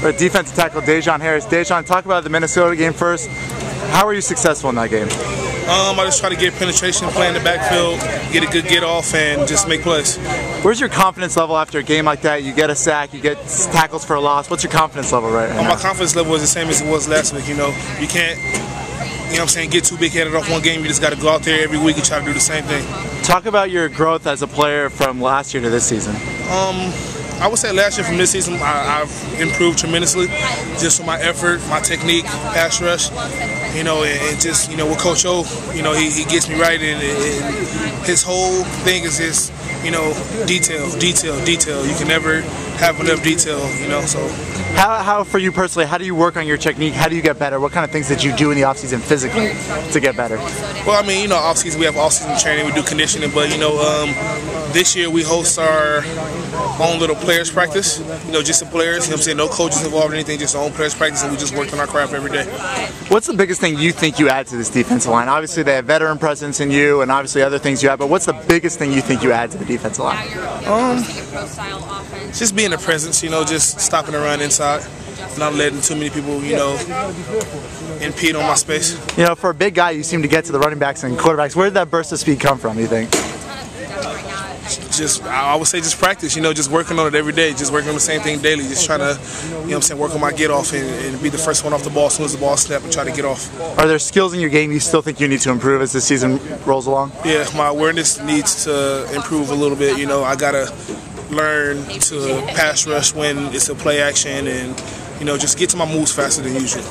Or defensive tackle DaJohn Harris. DaJohn, talk about the Minnesota game first. How were you successful in that game? I just try to get penetration, play in the backfield, get a good get off, and just make plays. Where's your confidence level after a game like that? You get a sack, you get tackles for a loss. What's your confidence level right now? My confidence level is the same as it was last week. You know, you can't, get too big-headed off one game. You just got to go out there every week and try to do the same thing. Talk about your growth as a player from last year to this season. I would say last year from this season, I've improved tremendously, just with my effort, my technique, pass rush, and just, with Coach O, he gets me right, and his whole thing is just, detail. You can never have enough detail, so. How for you personally, how do you work on your technique? How do you get better? What kind of things did you do in the offseason physically to get better? Well, offseason, we have offseason training, we do conditioning, but, this year we host our own little players practice, just the players, no coaches involved or anything, just our own players practice, and we just work on our craft every day. What's the biggest thing you think you add to this defensive line? Obviously they have veteran presence in you and obviously other things you have, but what's the biggest thing you think you add to the defensive line? Just being a presence, just stopping the run inside, not letting too many people, impede on my space. For a big guy, you seem to get to the running backs and quarterbacks. Where did that burst of speed come from, you think? I would say just practice, just working on it every day, just working on the same thing daily, just trying to, work on my get off and be the first one off the ball as soon as the ball snaps and try to get off. Are there skills in your game you still think you need to improve as the season rolls along? Yeah, my awareness needs to improve a little bit. I got to learn to pass rush when it's a play action and, just get to my moves faster than usual.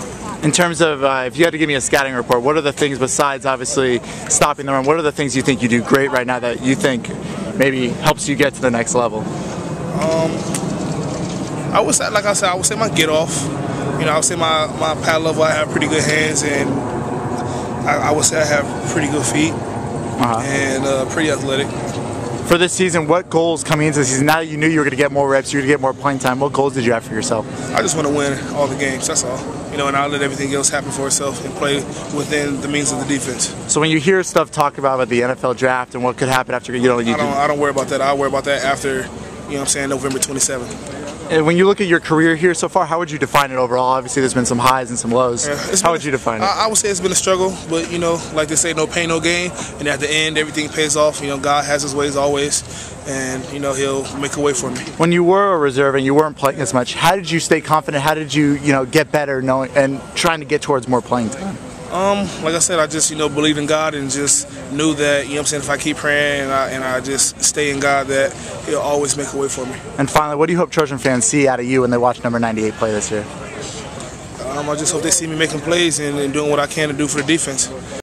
In terms of, if you had to give me a scouting report, what are the things besides obviously stopping the run, what are the things you think you do great right now that you think maybe helps you get to the next level? I would say, like I said, I would say my get off. I would say my pad level, I have pretty good hands, and I would say I have pretty good feet and pretty athletic. For this season, what goals coming into the season, now that you knew you were going to get more reps, you were going to get more playing time, what goals did you have for yourself? I just want to win all the games, that's all. And I'll let everything else happen for itself and play within the means of the defense. So when you hear stuff talked about the NFL draft and what could happen after, I don't worry about that. I'll worry about that after, November 27th. And when you look at your career here so far, how would you define it overall? Obviously, there's been some highs and some lows. Yeah, how would you define it? I would say it's been a struggle, but, like they say, no pain, no gain. And at the end, everything pays off. God has his ways always, and, he'll make a way for me. When you were a reserve and you weren't playing as much, how did you stay confident? How did you, get better knowing and trying to get towards more playing time? Like I said, I just, believed in God and just knew that, if I keep praying and I just stay in God, that He'll always make a way for me. And finally, what do you hope Trojan fans see out of you when they watch number 98 play this year? I just hope they see me making plays and doing what I can to do for the defense.